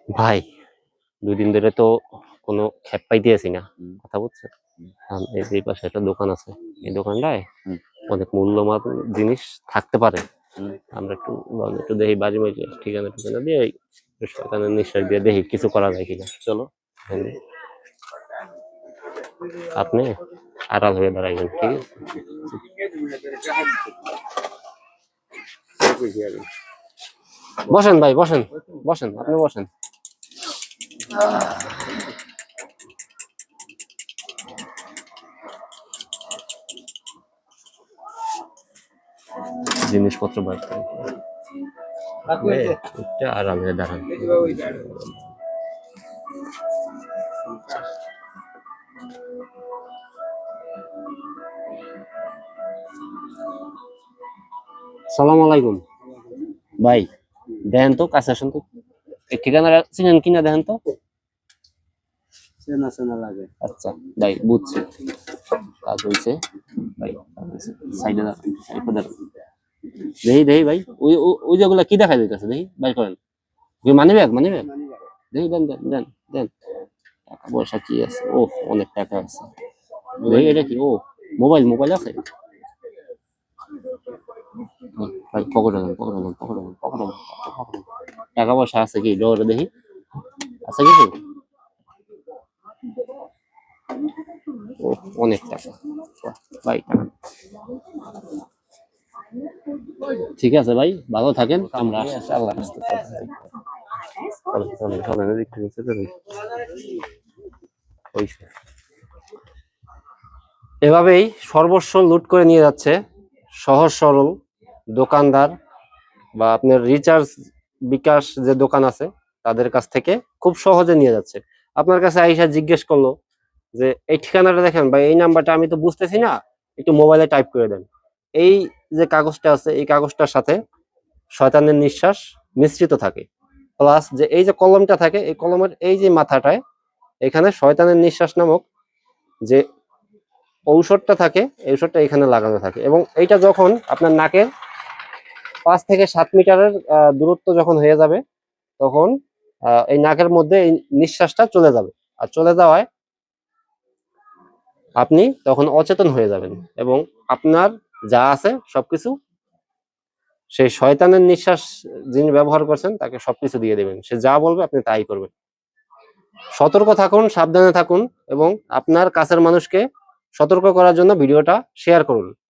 ভাই 2 দিন ধরে তো কোনো খেপ পাইতেছি না। হুম, কথা বুঝছেন? হুম, এই যে পাশে একটা দোকান আছে, এই দোকানটায় হুম, অনেক মূল্যবান জিনিস থাকতে পারে। হুম। আমরা একটু একটু দেখি বাজি মাঝে ঠিকানা ঠিকানা দিয়ে শয়তানের নিঃশ্বাস দিয়ে দেখি কিছু করা যায় কিনা। চলো। হ্যাঁ, আপনি আড়াল হয়ে দাঁড়াইবেন, ঠিক আছে? বসেন ভাই, বসেন, বসেন, আপনি বসেন। জিনিসপত্র বার করেন, একটু আড়াল হয়ে দাঁড়ান। সালাম আলাইকুম ভাই, দেখেন তো কাছে আসেন তো, এই ঠিকানাটা চিনেন কিনা দেখেন তো। চেনা চেনা লাগে। আচ্ছা ভাই, বুঝছি, কাজ হয়েছে ভাই, কাজ হয়েছে। সাইডে দাঁড়ান, সাইডে দাঁড়ান। দেখি দেখি ভাই, ওই ওই যেগুলা কি দেখা যাইতেছে, দেখি বাই করেন। মানি ব্যাগ, মানি ব্যাগ, দেখি দেন দেন দেন দেন। টাকা পয়সা কি আছে? ও, অনেক টাকা আছে। দেখি এটা কি? ও, মোবাইল, মোবাইল আছে ভাই। পকেটে দেন, পকেটে দেন, পকেটে দেন, পকেটে দেন, পকেটে দেন। টাকা পয়সা আছে কি ডরে দেখি, আছে কিছু? ও, অনেক টাকা। বাহ, ভাই টাকা ঠিক আছে ভাই, ভালো থাকেন, আমরা আসছি, আল্লাহ হাফেজ। চলেন চলেন চলেন, এদিক থেকে চলে যাই। হইছে। এভাবেই সর্বস্ব লুট করে নিয়ে যাচ্ছে সহজ সরল দোকানদার বা আপনার রিচার্জ বিকাশ যে দোকান আছে তাদের কাছ থেকে খুব সহজে নিয়ে যাচ্ছে। আপনার কাছে আইসা জিজ্ঞেস করলো যে এই ঠিকানাটা দেখেন বা এই নাম্বারটা আমি তো বুঝতেছি না, একটু মোবাইলে টাইপ করে দেন। এই যে কাগজটা আছে, এই কাগজটার সাথে শয়তানের নিঃশ্বাস মিশ্রিত থাকে, প্লাস যে এই যে কলমটা থাকে, এই কলমের এই যে মাথাটায় এখানে শয়তানের নিঃশ্বাস নামক যে ঔষধটা থাকে, এই ঔষধটা এখানে লাগানো থাকে, এবং এইটা যখন আপনার নাকের 5 থেকে 7 মিটারের দূরত্ব যখন হয়ে যাবে, তখন এই নাকের মধ্যে এই নিঃশ্বাসটা চলে যাবে। আর চলে যাওয়ায় আপনি তখন অচেতন হয়ে যাবেন, এবং আপনার যা আছে সবকিছু সেই শয়তানের নিঃশ্বাস যিনি ব্যবহার করছেন তাকে সবকিছু দিয়ে দেবেন। সে যা বলবে আপনি তাই করবেন। সতর্ক থাকুন, সাবধানে থাকুন, এবং আপনার কাছের মানুষকে সতর্ক করার জন্য ভিডিওটা শেয়ার করুন।